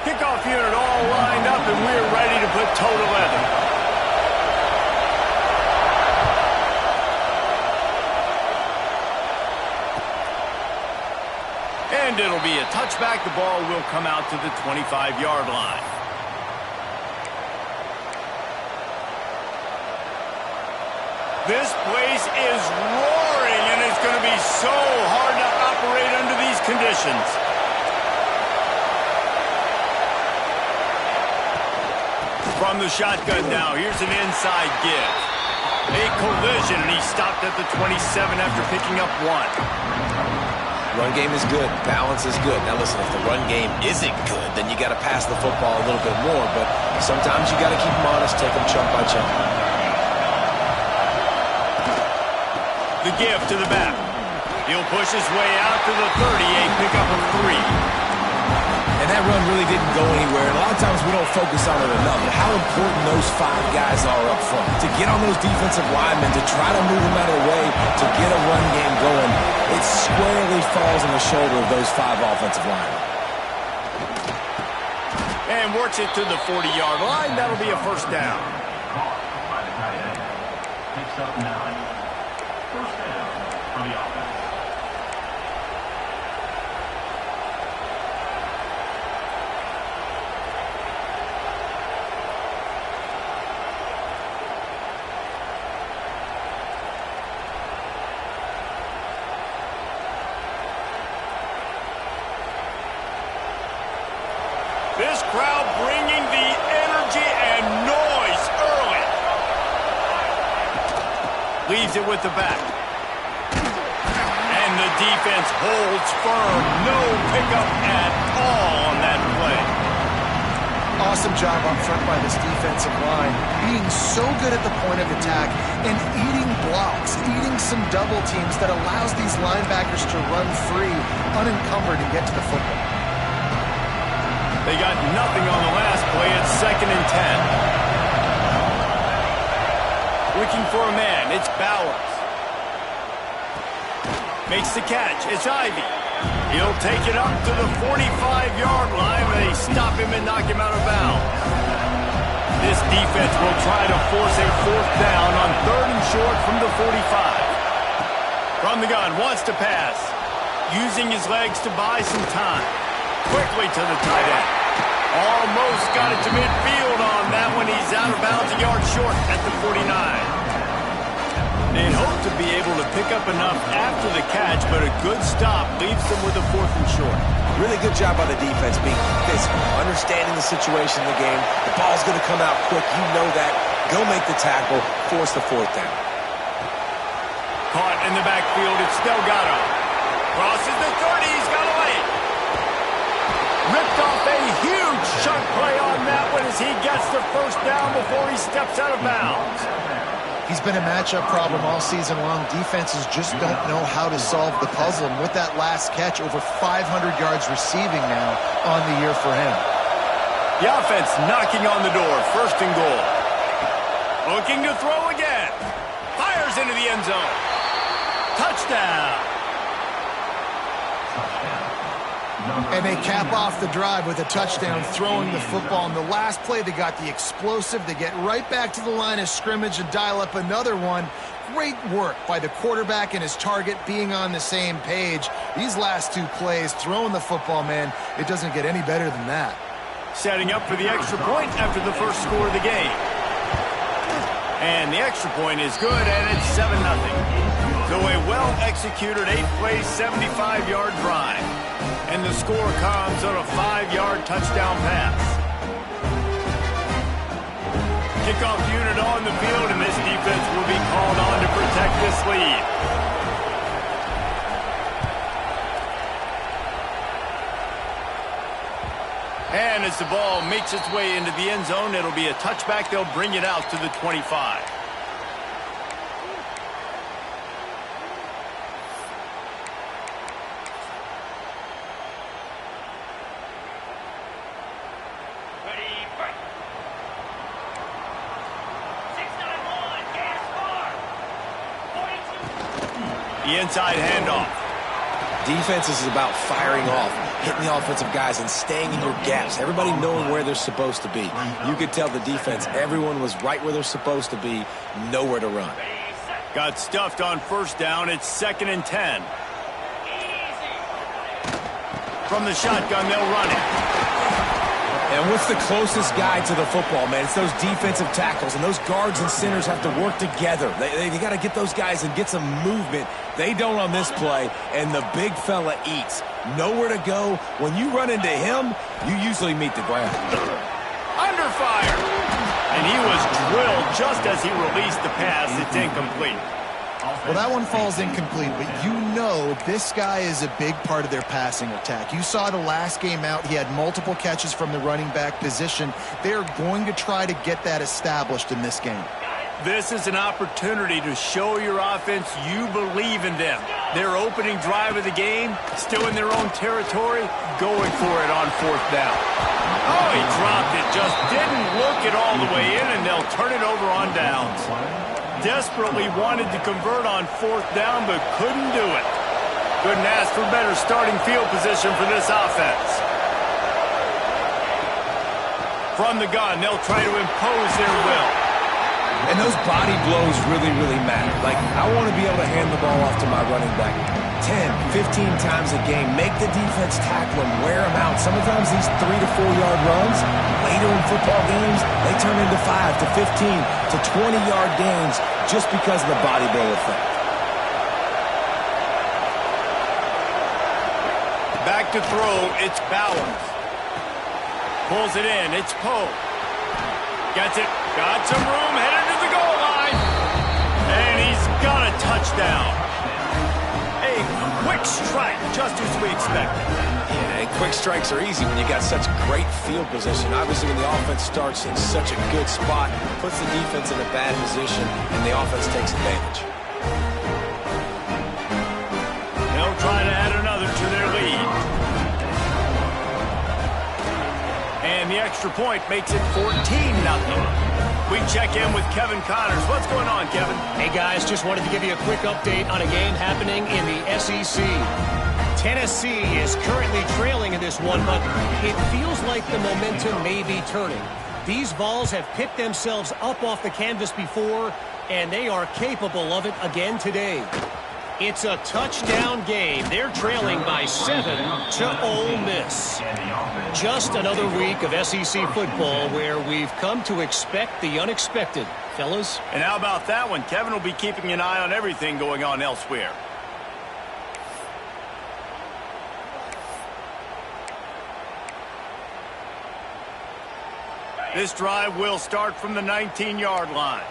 Kickoff unit all lined up, and we're ready to put toe to leather. And it'll be a touchback. The ball will come out to the 25-yard line. This place is roaring, and it's going to be so hard to operate under these conditions. From the shotgun now, here's an inside give. A collision, and he stopped at the 27 after picking up 1. Run game is good. Balance is good. Now listen, if the run game isn't good, then you got to pass the football a little bit more. But sometimes you got to keep them honest, take them chunk by chunk. The give to the back. He'll push his way out to the 30, a pickup of 3. And that run really didn't go anywhere. And a lot of times we don't focus on it enough. But how important those 5 guys are up front. To get on those defensive linemen, to try to move them out of the way, to get a run game going, it squarely falls on the shoulder of those 5 offensive linemen. And works it to the 40-yard line. That'll be a first down. Picks up 9. First down for the offense. This crowd bringing the energy and noise early. Leaves it with the back. And the defense holds firm. No pickup at all on that play. Awesome job up front by this defensive line. Being so good at the point of attack and eating blocks, eating some double teams that allows these linebackers to run free, unencumbered, and get to the football. They got nothing on the last play. It's 2nd and 10. Looking for a man. It's Bowers. Makes the catch. It's Ivy. He'll take it up to the 45-yard line. They stop him and knock him out of bounds. This defense will try to force a 4th down on 3rd and short from the 45. From the gun, wants to pass. Using his legs to buy some time. Quickly to the tight end. Almost got it to midfield on that one. He's out of bounds, a yard short at the 49. They'd hope to be able to pick up enough after the catch, but a good stop leaves them with a 4th and short. Really good job by the defense being physical, understanding the situation in the game. The ball's going to come out quick. You know that. Go make the tackle, force the 4th down. Caught in the backfield. It's Delgado. Crosses the 30. He's got away. Ripped off a huge chunk play on that one as he gets the first down before he steps out of bounds. He's been a matchup problem all season long. Defenses just don't know how to solve the puzzle. And with that last catch, over 500 yards receiving now on the year for him. The offense knocking on the door. 1st and goal. Looking to throw again. Fires into the end zone. Touchdown. And they cap off the drive with a touchdown, throwing the football. In the last play, they got the explosive. They get right back to the line of scrimmage and dial up another one. Great work by the quarterback and his target being on the same page. These last 2 plays, throwing the football, man, it doesn't get any better than that. Setting up for the extra point after the first score of the game. And the extra point is good, and it's 7-0. So a well-executed 8-play, 75-yard drive. And the score comes on a 5-yard touchdown pass. Kickoff unit on the field, and this defense will be called on to protect this lead. And as the ball makes its way into the end zone, it'll be a touchback. They'll bring it out to the 25. The inside handoff. defense is about firing off, hitting the offensive guys, and staying in your gaps. Everybody knowing where they're supposed to be. You could tell the defense, everyone was right where they're supposed to be, nowhere to run. Got stuffed on first down. It's 2nd and 10. From the shotgun, they'll run it. And what's the closest guy to the football, man? It's those defensive tackles, and those guards and centers have to work together. They got to get those guys and get some movement. They don't on this play, and the big fella eats. Nowhere to go. When you run into him, you usually meet the ground. Under fire. And he was drilled just as he released the pass. It's incomplete. Well, that one falls incomplete, but you know this guy is a big part of their passing attack. You saw the last game out. He had multiple catches from the running back position. They're going to try to get that established in this game. This is an opportunity to show your offense you believe in them. Their opening drive of the game, still in their own territory, going for it on 4th down. Oh, he dropped it. Just didn't look it all the way in, and they'll turn it over on downs. Desperately wanted to convert on 4th down, but couldn't do it. Couldn't ask for better starting field position for this offense. From the gun, they'll try to impose their will. And those body blows really, really matter. Like, I want to be able to hand the ball off to my running back 10, 15 times a game. Make the defense tackle him, wear him out. Sometimes these 3 to 4 yard runs, later in football games, they turn into 5 to 15 to 20 yard gains just because of the body blow effect. Back to throw, it's Bowers. Pulls it in, it's Poe. Gets it, got some room, headed to the goal line. And he's got a touchdown. A quick strike, just as we expected. Yeah, and quick strikes are easy when you got such great field position. Obviously, when the offense starts in such a good spot, puts the defense in a bad position, and the offense takes advantage. They'll try to add another to their lead. And the extra point makes it 14-0. We check in with Kevin Connors. What's going on, Kevin? Hey, guys, just wanted to give you a quick update on a game happening in the SEC. Tennessee is currently trailing in this one, but it feels like the momentum may be turning. These Vols have picked themselves up off the canvas before, and they are capable of it again today. It's a touchdown game. They're trailing by 7 to Ole Miss. Just another week of SEC football where we've come to expect the unexpected, fellas. And how about that one? Kevin will be keeping an eye on everything going on elsewhere. This drive will start from the 19-yard line.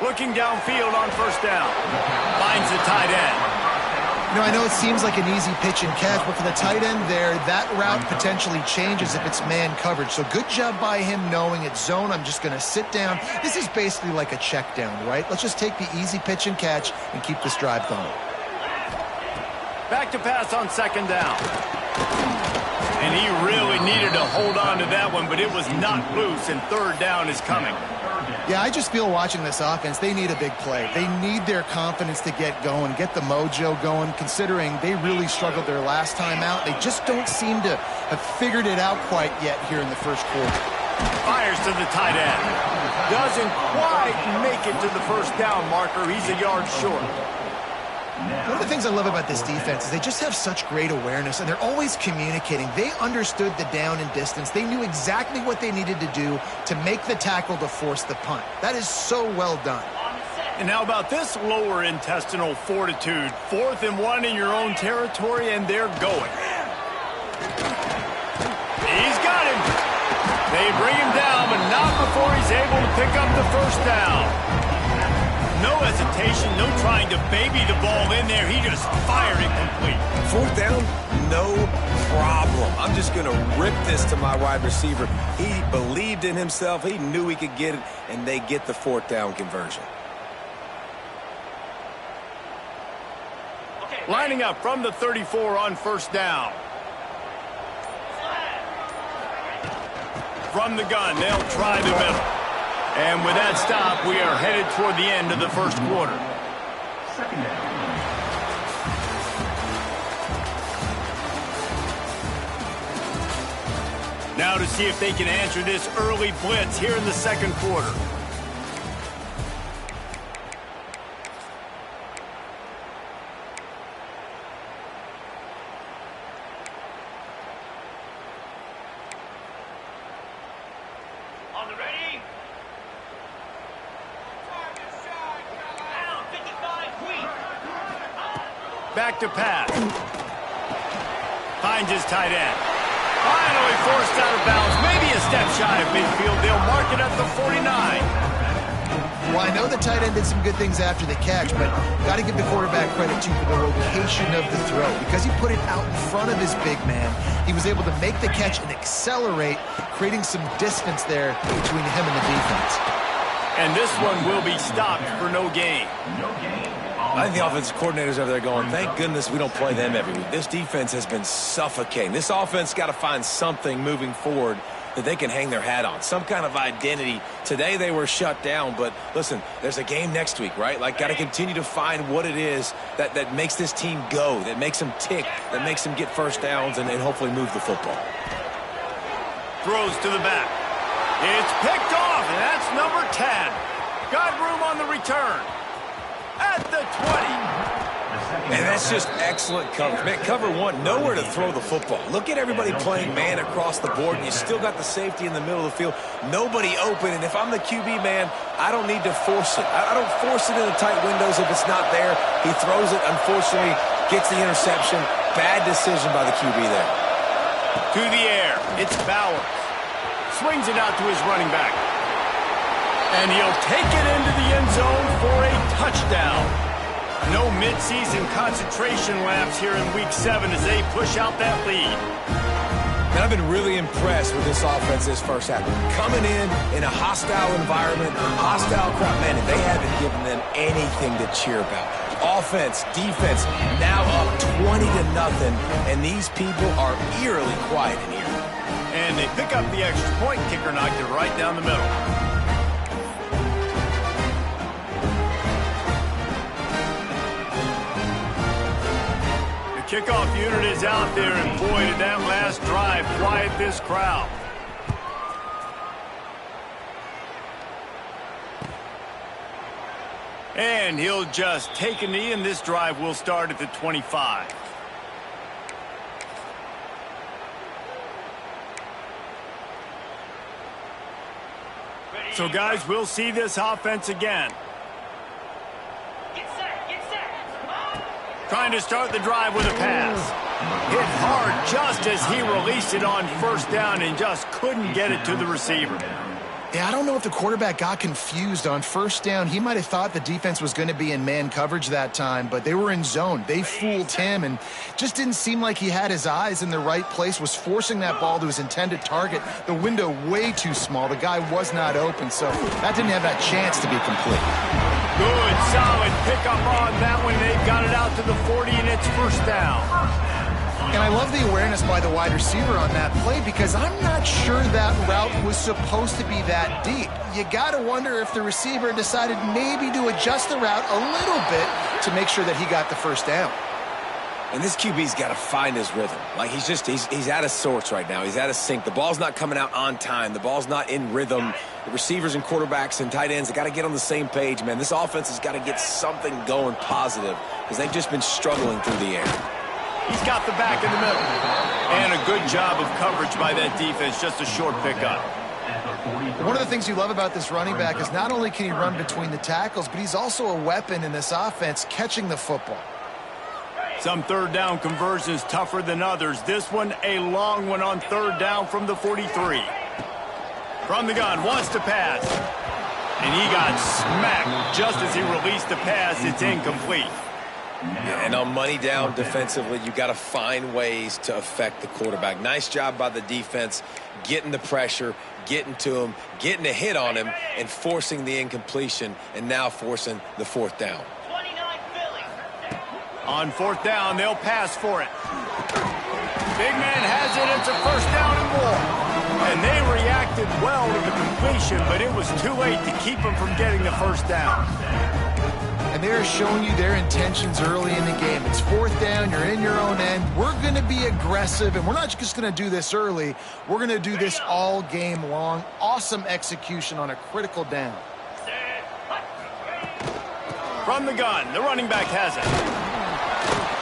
Looking downfield on first down. Finds the tight end. You know, I know it seems like an easy pitch and catch, but for the tight end there, that route potentially changes if it's man coverage. So good job by him knowing it's zone. I'm just going to sit down. This is basically like a check down, right? Let's just take the easy pitch and catch and keep this drive going. Back to pass on 2nd down. And he really needed to hold on to that one, but it was not loose, and 3rd down is coming. Yeah, I just feel watching this offense, they need a big play. They need their confidence to get going, get the mojo going, considering they really struggled their last time out. They just don't seem to have figured it out quite yet here in the first quarter. Fires to the tight end. Doesn't quite make it to the first down marker. He's a yard short. One of the things I love about this defense is they just have such great awareness, and they're always communicating. They understood the down and distance. They knew exactly what they needed to do to make the tackle to force the punt. That is so well done. And how about this lower intestinal fortitude? 4th and 1 in your own territory, and they're going. He's got him. They bring him down, but not before he's able to pick up the first down. No hesitation, no trying to baby the ball in there. He just fired it complete. 4th down, no problem. I'm just going to rip this to my wide receiver. He believed in himself. He knew he could get it, and they get the 4th down conversion. Lining up from the 34 on first down. From the gun, they'll try the middle. And with that stop, we are headed toward the end of the first quarter. 2nd down. Now to see if they can answer this early blitz here in the second quarter. On the ready. Down 55 feet. Back to pass. Finds his tight end. Finally forced out of bounds. Maybe a step shy of midfield. They'll mark it at the 49. Well, I know the tight end did some good things after the catch, but got to give the quarterback credit, too, for the location of the throw. Because he put it out in front of his big man, he was able to make the catch and accelerate, creating some distance there between him and the defense. And this one will be stopped for no gain. I think the offensive coordinators over there going, thank goodness we don't play them every week. This defense has been suffocating. This offense got to find something moving forward that they can hang their hat on, some kind of identity. Today they were shut down, but listen, there's a game next week, right? Like, got to continue to find what it is that makes this team go, that makes them tick, that makes them get first downs and hopefully move the football. Throws to the back. It's picked off, and that's number 10. Got room on the return. At the 20. And that's just excellent coverage. Man, cover one, nowhere to throw the football. Look at everybody playing man across the board, and you still got the safety in the middle of the field. Nobody open, and if I'm the QB, man, I don't need to force it. I don't force it into tight windows if it's not there. He throws it, unfortunately, gets the interception. Bad decision by the QB there. To the air. It's Bowers. Swings it out to his running back. And he'll take it into the end zone for a touchdown. No midseason concentration laps here in Week 7 as they push out that lead. And I've been really impressed with this offense this first half. Coming in a hostile environment, hostile crowd, man, and they haven't given them anything to cheer about. Offense, defense, now up 20-0, and these people are eerily quiet in here. And they pick up the extra point. Kicker knocked it right down the middle. Kickoff unit is out there, and boy, did that last drive quiet this crowd. And he'll just take a knee, and this drive will start at the 25. So, guys, we'll see this offense again. Trying to start the drive with a pass. Hit hard just as he released it on first down and just couldn't get it to the receiver. Yeah, I don't know if the quarterback got confused on first down. He might have thought the defense was going to be in man coverage that time, but they were in zone. They fooled him and just didn't seem like he had his eyes in the right place, was forcing that ball to his intended target. The window way too small. The guy was not open, so that didn't have that chance to be complete. Good, solid pickup on that one. They've got it out to the 40, and it's first down. And I love the awareness by the wide receiver on that play because I'm not sure that route was supposed to be that deep. You got to wonder if the receiver decided maybe to adjust the route a little bit to make sure that he got the first down. And this QB's got to find his rhythm. Like, he's out of sorts right now. He's out of sync. The ball's not coming out on time. The ball's not in rhythm. The receivers and quarterbacks and tight ends have got to get on the same page, man. This offense has got to get something going positive because they've just been struggling through the air. He's got the back in the middle. And a good job of coverage by that defense. Just a short pickup. One of the things you love about this running back is not only can he run between the tackles, but he's also a weapon in this offense catching the football. Some third down conversions tougher than others. This one a long one on third down from the 43. From the gun, wants to pass. And he got smacked just as he released the pass. It's incomplete. Yeah, and on money down defensively, you got to find ways to affect the quarterback. Nice job by the defense, getting the pressure, getting to him, getting a hit on him, and forcing the incompletion, and now forcing the fourth down. On fourth down, they'll pass for it. Big man has it. It's a first down and more. And they reacted well to the completion, but it was too late to keep them from getting the first down. And they're showing you their intentions early in the game. It's fourth down. You're in your own end. We're going going to be aggressive, and we're not just going to do this early. We're going to do this all game long. Awesome execution on a critical down. From the gun, the running back has it.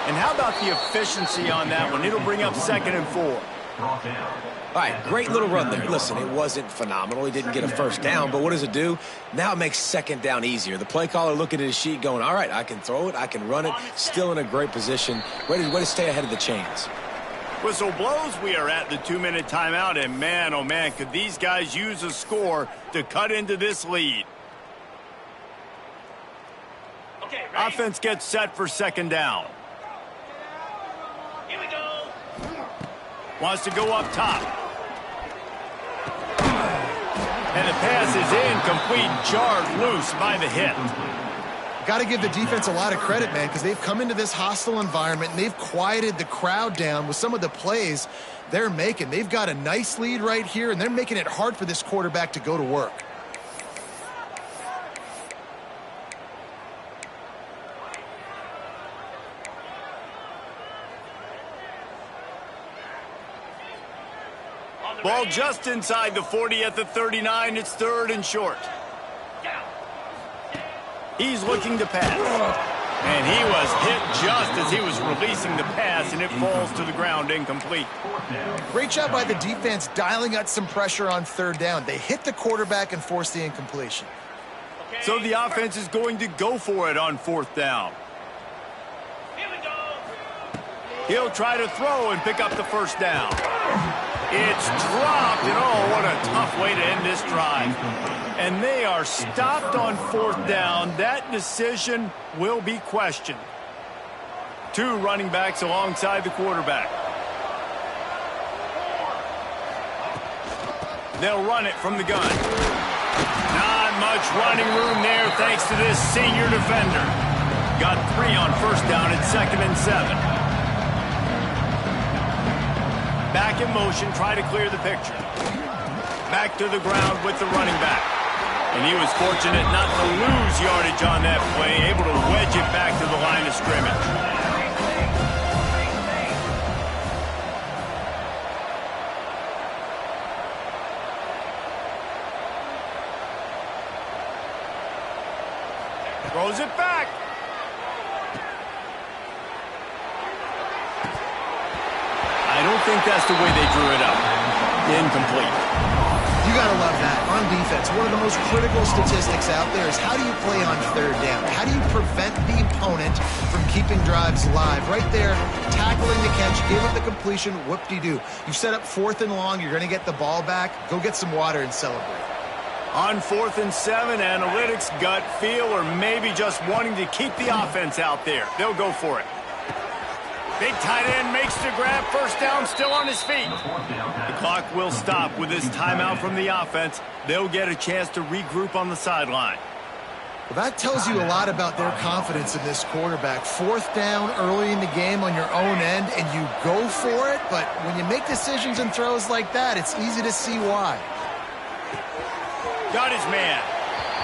And how about the efficiency on that one? It'll bring up 2nd and 4. All right, great little run there. Listen, it wasn't phenomenal. He didn't get a first down, but what does it do? Now it makes 2nd down easier. The play caller looking at his sheet going, all right, I can throw it, I can run it, still in a great position, ready to stay ahead of the chains. Whistle blows, we are at the 2-minute timeout, and man, oh man, could these guys use a score to cut into this lead. Okay, Offense gets set for 2nd down. Here we go. Wants to go up top. And the pass is incomplete, jarred loose by the hit. Got to give the defense a lot of credit, man, because they've come into this hostile environment and they've quieted the crowd down with some of the plays they're making. They've got a nice lead right here, and they're making it hard for this quarterback to go to work. Ball just inside the 40 at the 39. It's 3rd and short. He's looking to pass. And he was hit just as he was releasing the pass, and it falls to the ground incomplete. Great job by the defense dialing out some pressure on 3rd down. They hit the quarterback and forced the incompletion. So the offense is going to go for it on 4th down. Here we go. He'll try to throw and pick up the first down. It's dropped, and oh, what a tough way to end this drive. And they are stopped on 4th down. That decision will be questioned. 2 running backs alongside the quarterback. They'll run it from the gun. Not much running room there thanks to this senior defender. Got 3 on 1st down at 2nd and 7. Back in motion, try to clear the picture. Back to the ground with the running back. And he was fortunate not to lose yardage on that play, able to wedge it back to the line of scrimmage. Throws it back. I don't think that's the way they drew it up. Incomplete. You got to love that. On defense, one of the most critical statistics out there is how do you play on 3rd down? How do you prevent the opponent from keeping drives alive? Right there, tackling the catch, gave up the completion, whoop-de-doo. You set up 4th and long, you're going to get the ball back. Go get some water and celebrate. On 4th and 7, analytics, gut feel, or maybe just wanting to keep the offense out there. They'll go for it. Big tight end makes the grab. First down, still on his feet. The clock will stop with this timeout from the offense. They'll get a chance to regroup on the sideline. Well, that tells you a lot about their confidence in this quarterback. 4th down early in the game on your own end, and you go for it. But when you make decisions and throws like that, it's easy to see why. Got his man.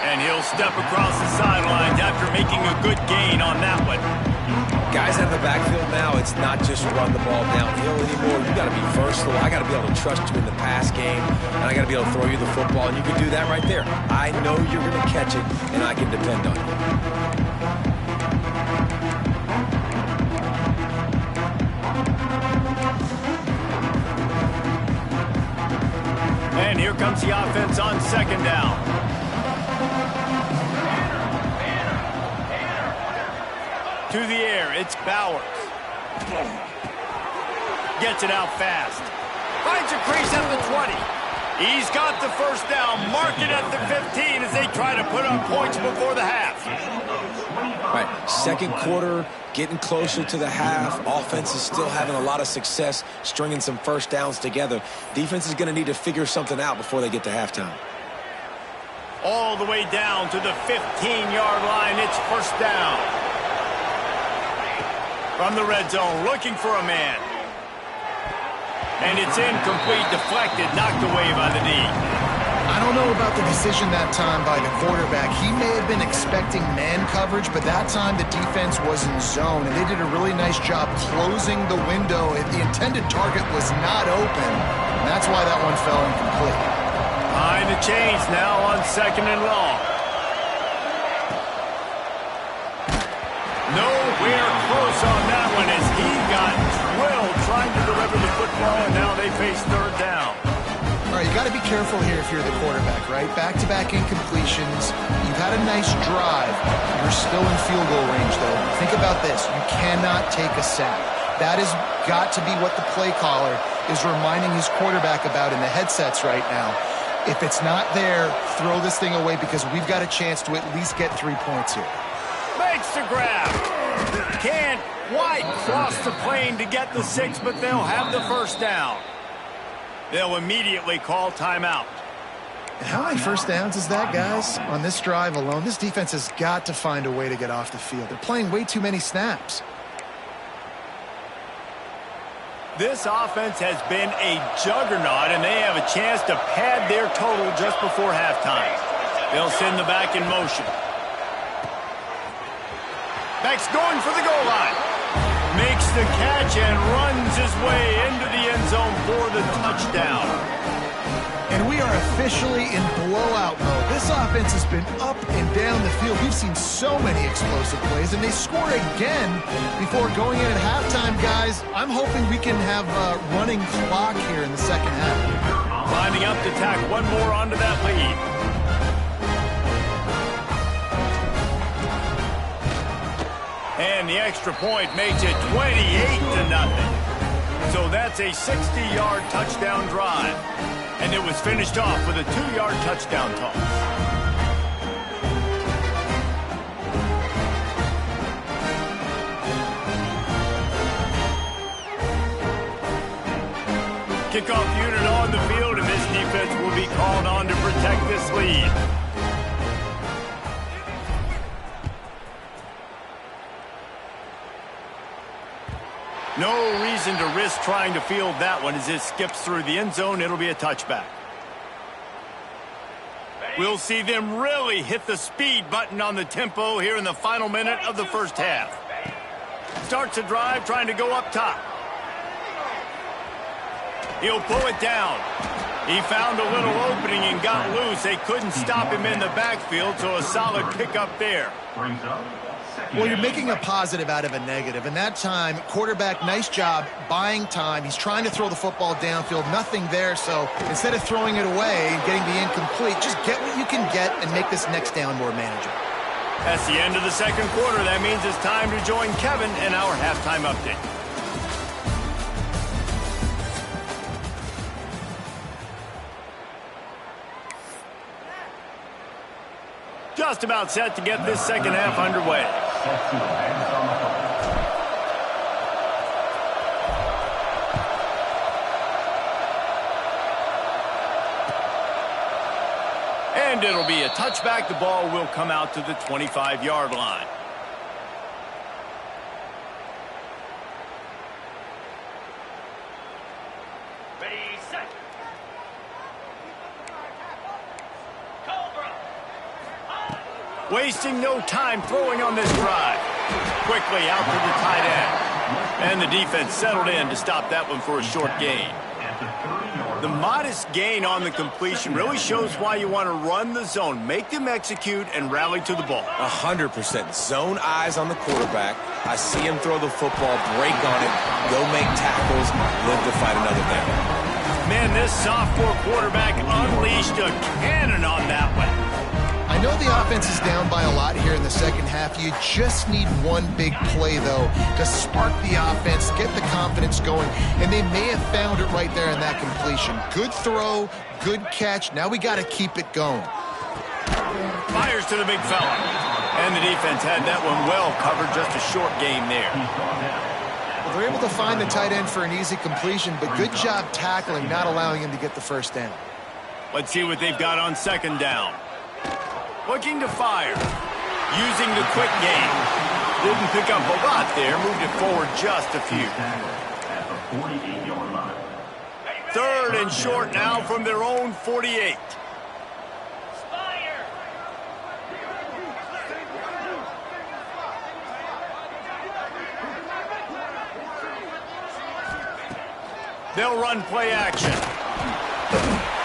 And he'll step across the sidelines after making a good gain on that one. Guys out of the backfield now, it's not just run the ball downhill anymore. You got to be versatile. I got to be able to trust you in the pass game, and I got to be able to throw you the football, and you can do that right there. I know you're going to catch it, and I can depend on you. And here comes the offense on 2nd down. To the air, it's Bowers. Gets it out fast. Finds a crease at the 20. He's got the first down. Mark it at the 15 as they try to put up points before the half. All right, 2nd quarter, getting closer to the half. Offense is still having a lot of success stringing some first downs together. Defense is going to need to figure something out before they get to halftime. All the way down to the 15-yard line. It's 1st down. From the red zone, looking for a man. And it's incomplete, deflected, knocked away by the knee. I don't know about the decision that time by the quarterback. He may have been expecting man coverage, but that time the defense was in zone, and they did a really nice job closing the window. The intended target was not open, and that's why that one fell incomplete. Behind the chains now on 2nd and long. Nowhere close on that one as he got drilled trying to deliver the football, and now they face 3rd down. All right, you got to be careful here if you're the quarterback, right? Back-to-back incompletions. You've had a nice drive. You're still in field goal range, though. Think about this. You cannot take a sack. That has got to be what the play caller is reminding his quarterback about in the headsets right now. If it's not there, throw this thing away because we've got a chance to at least get 3 points here. Makes the grab. Can't quite cross the plane to get the 6, but they'll have the 1st down. They'll immediately call timeout. And how many 1st downs is that, guys? On this drive alone, this defense has got to find a way to get off the field. They're playing way too many snaps. This offense has been a juggernaut, and they have a chance to pad their total just before halftime. They'll send the back in motion. Back's going for the goal line. Makes the catch and runs his way into the end zone for the touchdown. And we are officially in blowout mode. This offense has been up and down the field. We've seen so many explosive plays, and they score again before going in at halftime, guys. I'm hoping we can have a running clock here in the 2nd half. Lining up to tack one more onto that lead. And the extra point makes it 28-0. So that's a 60-yard touchdown drive. And it was finished off with a 2-yard touchdown toss. Kickoff unit on the field, and this defense will be called on to protect this lead. No reason to risk trying to field that one as it skips through the end zone. It'll be a touchback. We'll see them really hit the speed button on the tempo here in the final minute of the 1st half. Starts a drive trying to go up top. He'll pull it down. He found a little opening and got loose. They couldn't stop him in the backfield, so a solid pickup there. Well, you're making a positive out of a negative. And that time, quarterback, nice job buying time. He's trying to throw the football downfield. Nothing there. So instead of throwing it away and getting the incomplete, just get what you can get and make this next down more manageable. That's the end of the 2nd quarter. That means it's time to join Kevin in our halftime update. Just about set to get this 2nd half underway. And it'll be a touchback. The ball will come out to the 25-yard line. Wasting no time throwing on this drive. Quickly out to the tight end. And the defense settled in to stop that one for a short gain. The modest gain on the completion really shows why you want to run the zone. Make them execute and rally to the ball. 100%. Zone eyes on the quarterback. I see him throw the football, break on it, go make tackles, live to fight another down. Man, this sophomore quarterback unleashed a cannon on that one. I know the offense is down by a lot here in the 2nd half. You just need one big play, though, to spark the offense, get the confidence going, and they may have found it right there in that completion. Good throw, good catch. Now we got to keep it going. Fires to the big fella. And the defense had that one well covered, just a short gain there. Well, they're able to find the tight end for an easy completion, but good job tackling, not allowing him to get the 1st down. Let's see what they've got on 2nd down. Looking to fire. Using the quick game. Didn't pick up a lot there. Moved it forward just a few. 48-yard line. 3rd and short now from their own 48. They'll run play action.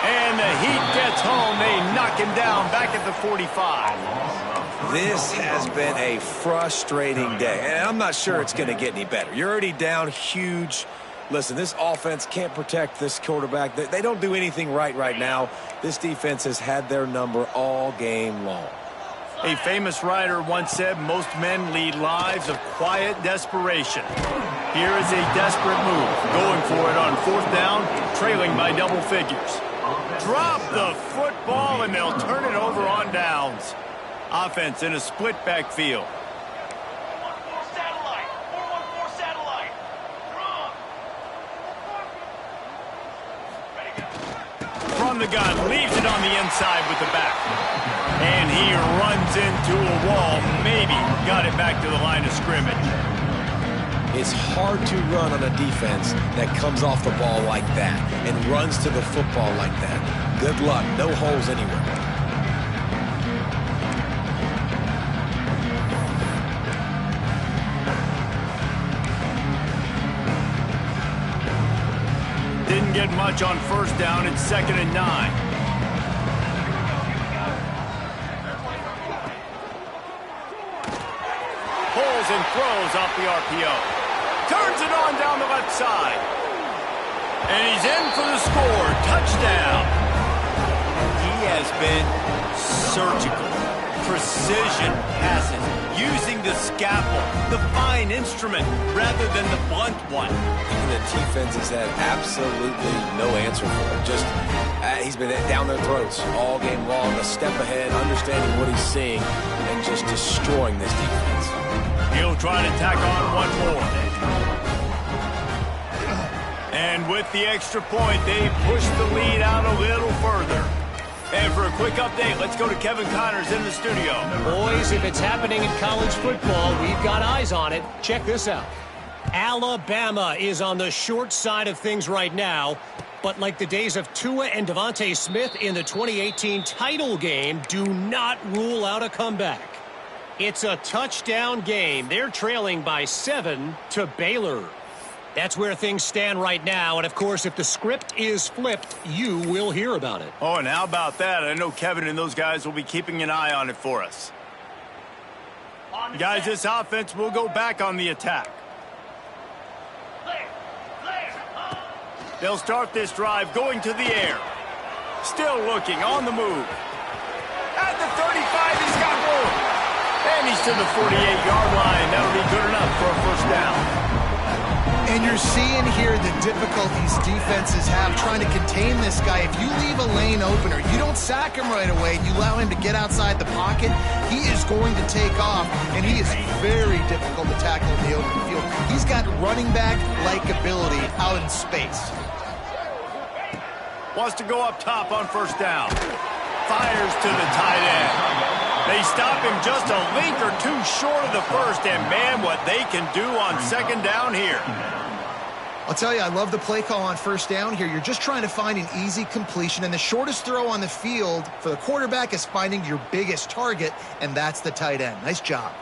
And the heat gets home. They knock him down back at the 45. This has been a frustrating day, and I'm not sure it's going to get any better. You're already down huge. Listen, this offense can't protect this quarterback. They don't do anything right now. This defense has had their number all game long. A famous writer once said, most men lead lives of quiet desperation. Here is a desperate move, going for it on 4th down, trailing by double figures. Drop the football, and they'll turn it over on downs. Offense in a split backfield. 414 satellite. 414 satellite. Run. Ready, go. From the gun, leaves it on the inside with the back. And he runs into a wall, maybe got it back to the line of scrimmage. It's hard to run on a defense that comes off the ball like that and runs to the football like that. Good luck. No holes anywhere. Didn't get much on 1st down. It's 2nd and 9. Pulls and throws off the RPO. Turns it on down the left side. And he's in for the score. Touchdown. He has been surgical. Precision passes. Using the scalpel, the fine instrument, rather than the blunt one. Even the defense has had absolutely no answer for him. Just, he's been down their throats all game long, a step ahead, understanding what he's seeing, and just destroying this defense. He'll try to tack on one more. And with the extra point, they push the lead out a little further. And for a quick update, let's go to Kevin Connors in the studio. Boys, if it's happening in college football, we've got eyes on it. Check this out. Alabama is on the short side of things right now. But like the days of Tua and Devontae Smith in the 2018 title game, do not rule out a comeback. It's a touchdown game. They're trailing by 7 to Baylor. That's where things stand right now. And, of course, if the script is flipped, you will hear about it. Oh, and how about that? I know Kevin and those guys will be keeping an eye on it for us. Guys, this offense will go back on the attack. They'll start this drive going to the air. Still looking on the move. At the 35, he's got room. And he's to the 48-yard line. That'll be good enough for a 1st down. And you're seeing here the difficulties defenses have trying to contain this guy. If you leave a lane open or you don't sack him right away and you allow him to get outside the pocket, he is going to take off, and he is very difficult to tackle in the open field. He's got running back-like ability out in space. Wants to go up top on 1st down. Fires to the tight end. They stop him just a link or two short of the 1st, and man, what they can do on 2nd down here. I'll tell you, I love the play call on 1st down here. You're just trying to find an easy completion, and the shortest throw on the field for the quarterback is finding your biggest target, and that's the tight end. Nice job.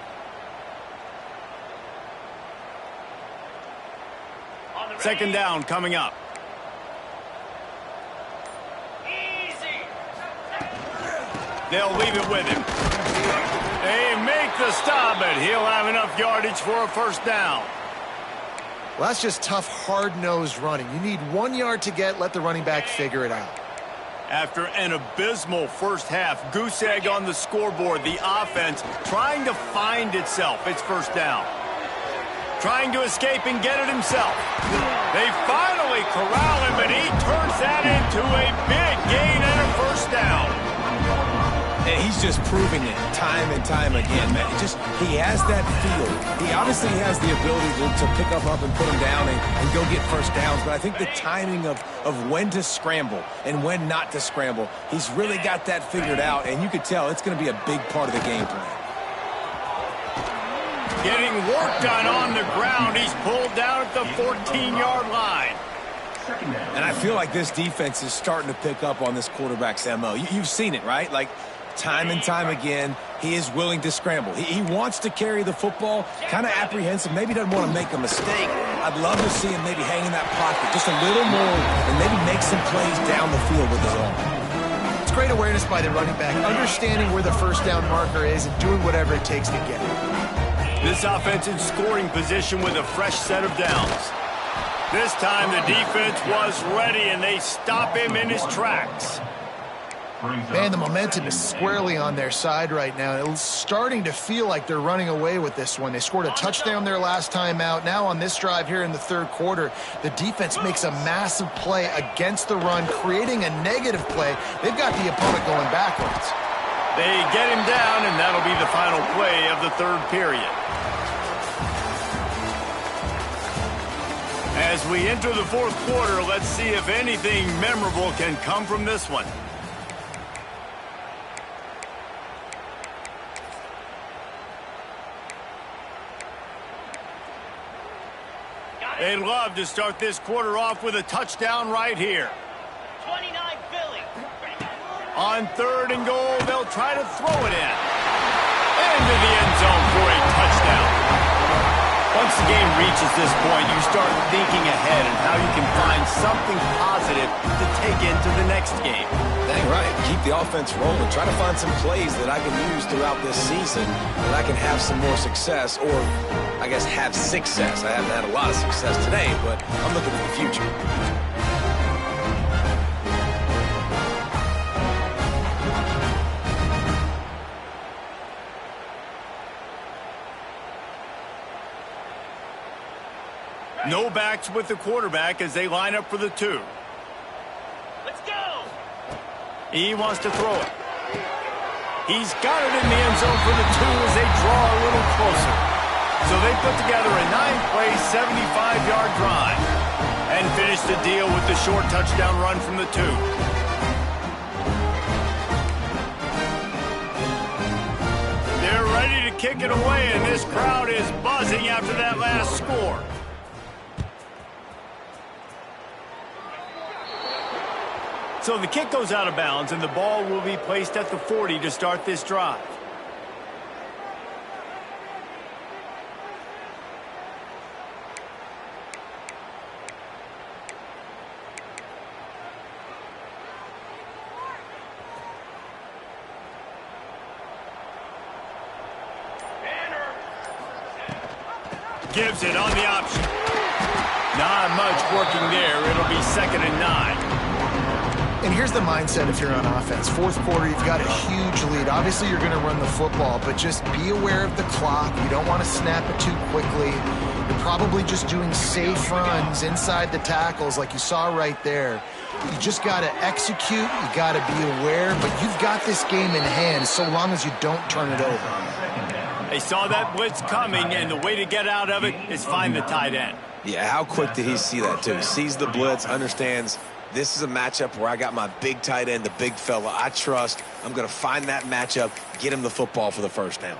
Second down coming up. They'll leave it with him. They make the stop, but he'll have enough yardage for a 1st down. Well, that's just tough, hard-nosed running. You need 1 yard to get, let the running back figure it out. After an abysmal 1st half, goose egg on the scoreboard, the offense trying to find itself. It's 1st down. Trying to escape and get it himself. They finally corral him, and he turns that into a big gain and a 1st down. And he's just proving it time and time again, man. He has that feel. He obviously has the ability to pick up and put him down and go get 1st downs. But I think the timing of when to scramble and when not to scramble, he's really got that figured out. And you could tell it's going to be a big part of the game plan. Getting work done on the ground. He's pulled down at the 14-yard line. And I feel like this defense is starting to pick up on this quarterback's MO. You've seen it, right? Like, time and time again, he is willing to scramble. He wants to carry the football, kind of apprehensive, maybe doesn't want to make a mistake. I'd love to see him maybe hang in that pocket just a little more and maybe make some plays down the field with his arm. It's great awareness by the running back, understanding where the first down marker is and doing whatever it takes to get it. This offense in scoring position with a fresh set of downs. This time the defense was ready, and they stop him in his tracks. Man, the momentum is squarely on their side right now. It's starting to feel like they're running away with this one. They scored a touchdown their last time out. Now on this drive here in the third quarter, the defense makes a massive play against the run, creating a negative play. They've got the opponent going backwards. They get him down, and that'll be the final play of the third period. As we enter the fourth quarter, let's see if anything memorable can come from this one. They'd love to start this quarter off with a touchdown right here. 29 Philly. On third and goal, they'll try to throw it in. Into the end zone for a touchdown. Once the game reaches this point, you start thinking ahead and how you can find something positive to take into the next game. Dang right. Keep the offense rolling. Try to find some plays that I can use throughout this season that I can have some more success, or I guess have success. I haven't had a lot of success today, but I'm looking at the future. No backs with the quarterback as they line up for the two. Let's go. He wants to throw it. He's got it in the end zone for the two as they draw a little closer. So they put together a 9-play, 75-yard drive and finish the deal with the short touchdown run from the two. They're ready to kick it away, and this crowd is buzzing after that last score. So the kick goes out of bounds, and the ball will be placed at the 40 to start this drive. Gives it on the option. Not much working there. It'll be 2nd and 9. And here's the mindset if you're on offense. Fourth quarter, you've got a huge lead. Obviously, you're going to run the football, but just be aware of the clock. You don't want to snap it too quickly. You're probably just doing safe runs inside the tackles like you saw right there. You just got to execute. You got to be aware, but you've got this game in hand so long as you don't turn it over. They saw that blitz coming, and the way to get out of it is find the tight end. Yeah, how quick did he see that, too? Sees the blitz, understands this is a matchup where I got my big tight end, the big fella I trust. I'm going to find that matchup, get him the football for the first down.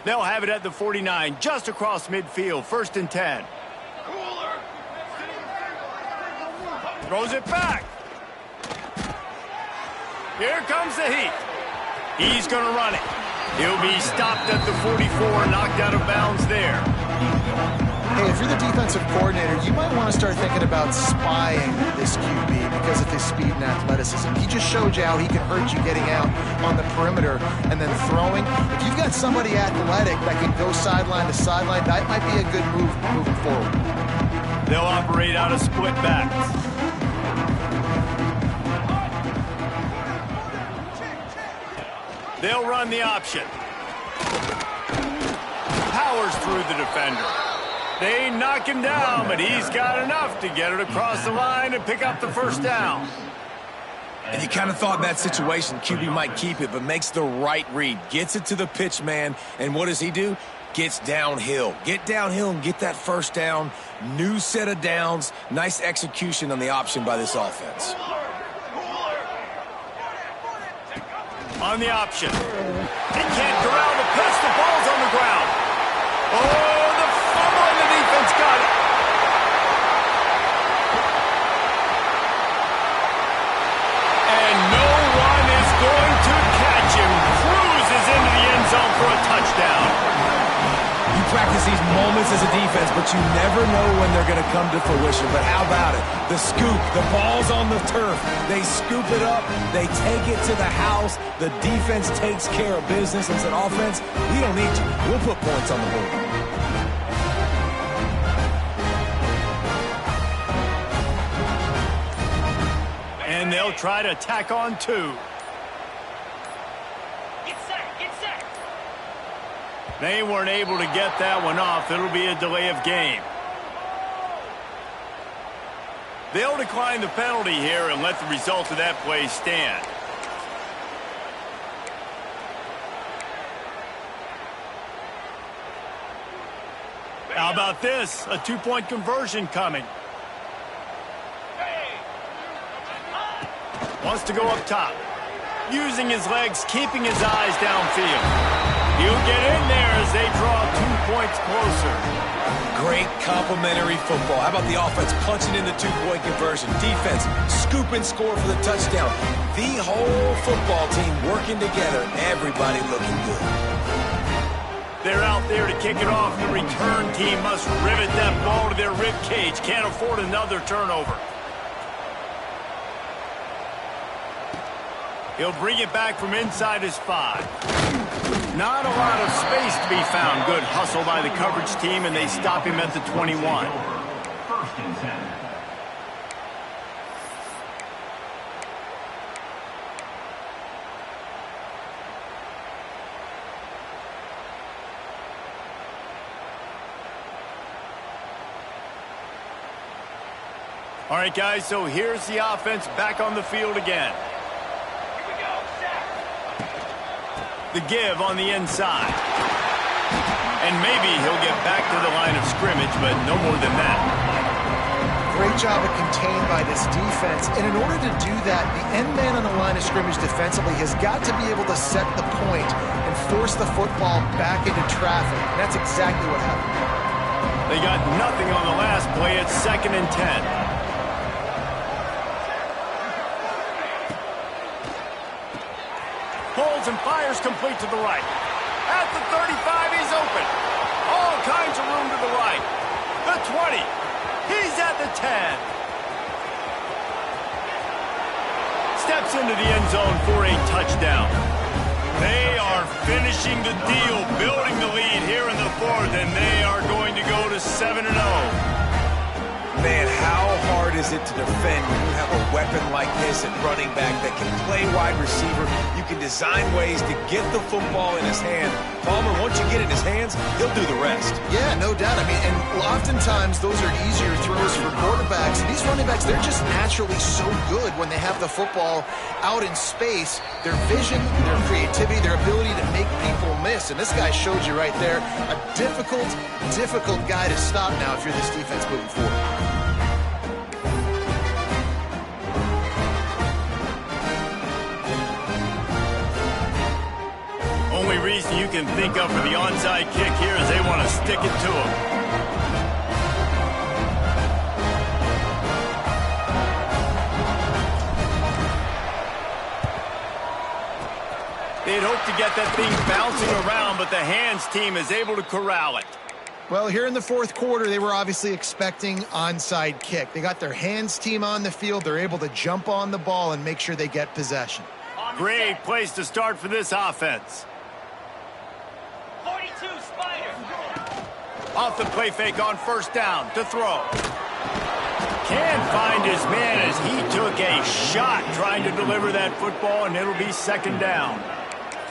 They'll have it at the 49, just across midfield, 1st and 10. Throws it back. Here comes the heat. He's going to run it. He'll be stopped at the 44, knocked out of bounds there. Hey, if you're the defensive coordinator, you might want to start thinking about spying this QB because of his speed and athleticism. He just showed you how he can hurt you getting out on the perimeter and then throwing. If you've got somebody athletic that can go sideline to sideline, that might be a good move moving forward. They'll operate out of split backs. They'll run the option. Powers through the defender. They knock him down, but he's got enough to get it across the line and pick up the first down. And you kind of thought in that situation QB might keep it, but makes the right read. Gets it to the pitch man, and what does he do? Gets downhill. Get downhill and get that first down. New set of downs. Nice execution on the option by this offense. On the option. They can't corral the pitch. The ball's on the ground. Oh, the fumble, and the defense got it. And no moments as a defense, but you never know when they're going to come to fruition. But how about it? The scoop, the ball's on the turf. They scoop it up. They take it to the house. The defense takes care of business and said, offense, we don't need you. We'll put points on the board. And they'll try to tack on 2. Get set, get set. They weren't able to get that one off. It'll be a delay of game. They'll decline the penalty here and let the result of that play stand. How about this? A 2-point conversion coming. Wants to go up top. Using his legs, keeping his eyes downfield. He'll get in there as they draw 2 points closer. Great complementary football. How about the offense punching in the 2-point conversion? Defense, scoop and score for the touchdown. The whole football team working together. Everybody looking good. They're out there to kick it off. The return team must rivet that ball to their rib cage. Can't afford another turnover. He'll bring it back from inside his 5. Not a lot of space to be found. Good hustle by the coverage team, and they stop him at the 21. First and 10. All right, guys, so here's the offense back on the field again. The give on the inside. And maybe he'll get back to the line of scrimmage, but no more than that. Great job of contained by this defense. And in order to do that, the end man on the line of scrimmage defensively has got to be able to set the point and force the football back into traffic. And that's exactly what happened. They got nothing on the last play. It's 2nd and 10. Pulls and fires complete to the right. At the 35, he's open. All kinds of room to the right. The 20. He's at the 10. Steps into the end zone for a touchdown. They are finishing the deal, building the lead here in the 4th, and they are going to go to 7-0. Man, how hard is it to defend when you have a weapon like this at running back that can play wide receiver? You can design ways to get the football in his hand. Palmer, once you get it in his hands, he'll do the rest. Yeah, no doubt. I mean, and oftentimes those are easier throws for quarterbacks. These running backs, they're just naturally so good when they have the football out in space. Their vision, their creativity, their ability to make people miss. And this guy showed you right there, a difficult guy to stop now if you're this defense moving forward. Only reason you can think of for the onside kick here is they want to stick it to him. They'd hope to get that thing bouncing around, but the hands team is able to corral it. Well, here in the 4th quarter, they were obviously expecting onside kick. They got their hands team on the field. They're able to jump on the ball and make sure they get possession. Great place to start for this offense. 42 Spider. Off the play fake on 1st down to throw. Can't find his man as he took a shot trying to deliver that football, and it'll be 2nd down.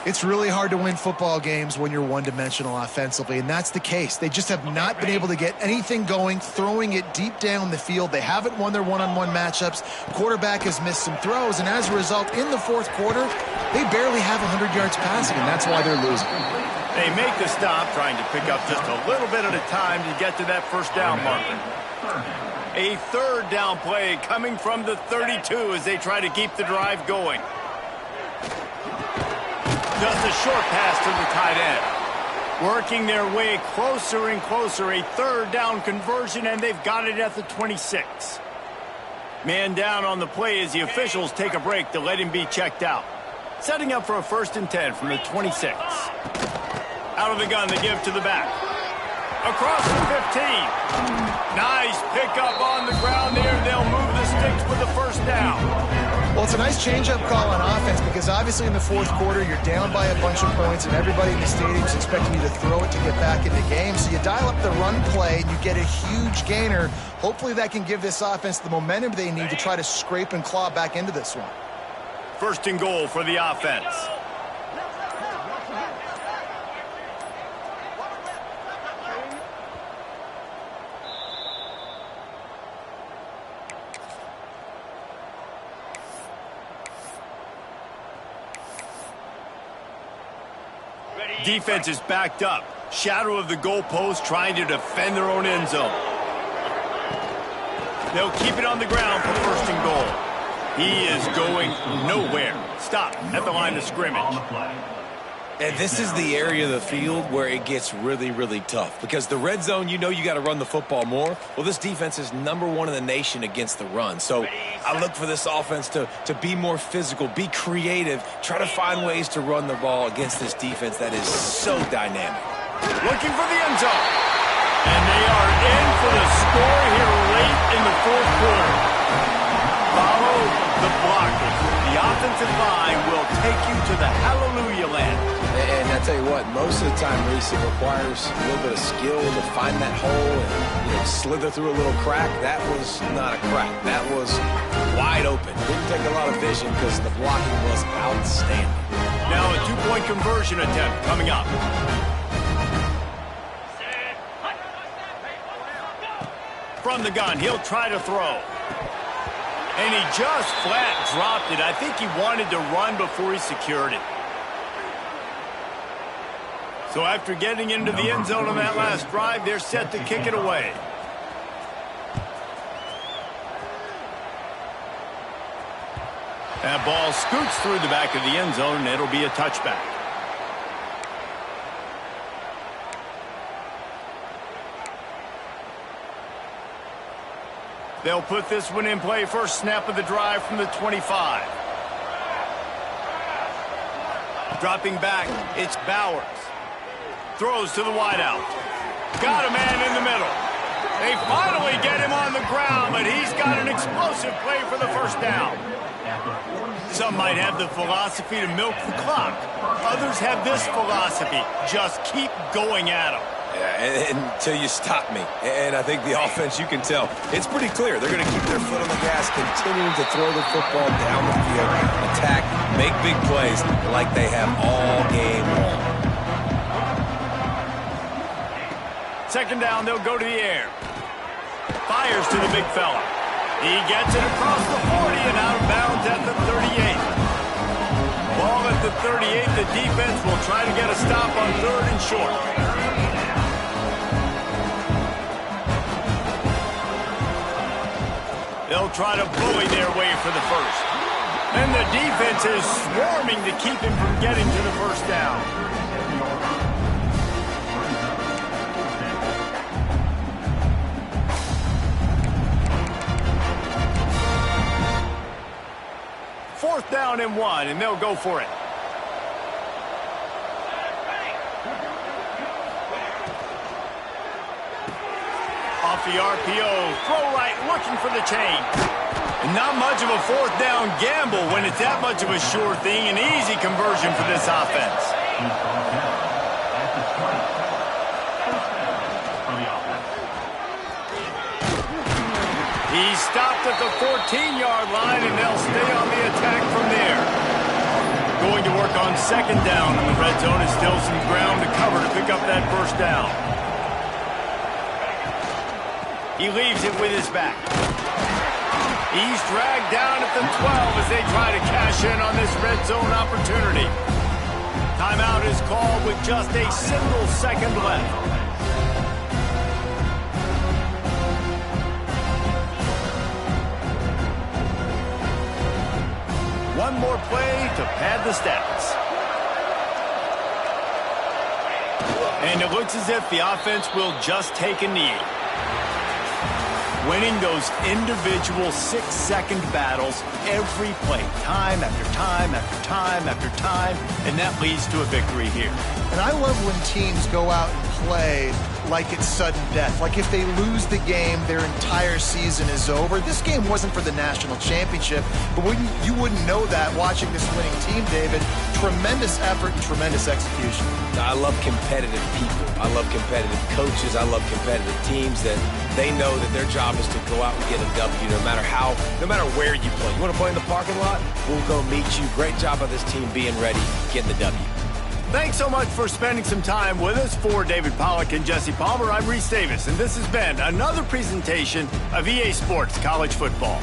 It's really hard to win football games when you're one-dimensional offensively, and that's the case. They just have not been able to get anything going, throwing it deep down the field. They haven't won their one-on-one matchups. Quarterback has missed some throws, and as a result, in the 4th quarter, they barely have 100 yards passing, and that's why they're losing. They make the stop, trying to pick up just a little bit at a time to get to that 1st down marker. A 3rd down play coming from the 32 as they try to keep the drive going. Just a short pass to the tight end. Working their way closer and closer. A 3rd down conversion, and they've got it at the 26. Man down on the play as the officials take a break to let him be checked out. Setting up for a 1st and 10 from the 26. Out of the gun, they give to the back. Across the 15. Nice pickup on the ground there. They'll move the sticks with the first down. Well, it's a nice change-up call on offense because obviously in the fourth quarter, you're down by a bunch of points and everybody in the stadium is expecting you to throw it to get back in the game. So you dial up the run play and you get a huge gainer. Hopefully that can give this offense the momentum they need to try to scrape and claw back into this one. First and goal for the offense. Defense is backed up. Shadow of the goalpost trying to defend their own end zone. They'll keep it on the ground for first and goal. He is going nowhere. Stop at the line of scrimmage. And this is the area of the field where it gets really, really tough. Because the red zone, you know you got to run the football more. Well, this defense is #1 in the nation against the run. So I look for this offense to be more physical, be creative, try to find ways to run the ball against this defense that is so dynamic. Looking for the end zone. And they are in for the score here late in the fourth quarter. Follow the blockers. The offensive line will take you to the hallelujah land. And I tell you what, most of the time, Reese, it requires a little bit of skill to find that hole and slither through a little crack. That was not a crack. That was wide open. Didn't take a lot of vision because the blocking was outstanding. Now a two-point conversion attempt coming up. From the gun, he'll try to throw. And he just flat dropped it. I think he wanted to run before he secured it. So after getting into the end zone on that last drive, they're set to kick it away. That ball scoots through the back of the end zone, and it'll be a touchback. They'll put this one in play. First snap of the drive from the 25. Dropping back, it's Bowers. Throws to the wideout. Got a man in the middle. They finally get him on the ground, but he's got an explosive play for the first down. Some might have the philosophy to milk the clock. Others have this philosophy. Just keep going at them. Yeah, until you stop me. And I think the offense, you can tell, it's pretty clear. They're going to keep their foot on the gas, continuing to throw the football down the field, attack, make big plays like they have all game long. Second down, they'll go to the air. Fires to the big fella. He gets it across the 40 and out of bounds at the 38. Ball at the 38. The defense will try to get a stop on third and short. They'll try to bully their way for the first. And the defense is swarming to keep him from getting to the first down. Fourth down and 1, and they'll go for it. Off the RPO, throw right, looking for the chain. And not much of a fourth down gamble when it's that much of a sure thing. An easy conversion for this offense. He's stopped at the 14-yard line, and they'll stay on the attack from there. Going to work on second down in the red zone. Is still some ground to cover to pick up that first down. He leaves it with his back. He's dragged down at the 12 as they try to cash in on this red zone opportunity. Timeout is called with just a single second left. One more play to pad the stats. And it looks as if the offense will just take a knee. Winning those individual 6-second battles every play, time after time after time after time, and that leads to a victory here. And I love when teams go out and play like it's sudden death. Like if they lose the game, their entire season is over. This game wasn't for the national championship, but you wouldn't know that watching this winning team, David. Tremendous effort and tremendous execution. I love competitive people. I love competitive coaches. I love competitive teams that they know that their job is to go out and get a W no matter where you play. You want to play in the parking lot? We'll go meet you. Great job by this team being ready, getting the W. Thanks so much for spending some time with us. For David Pollack and Jesse Palmer, I'm Reese Davis, and this has been another presentation of EA Sports College Football.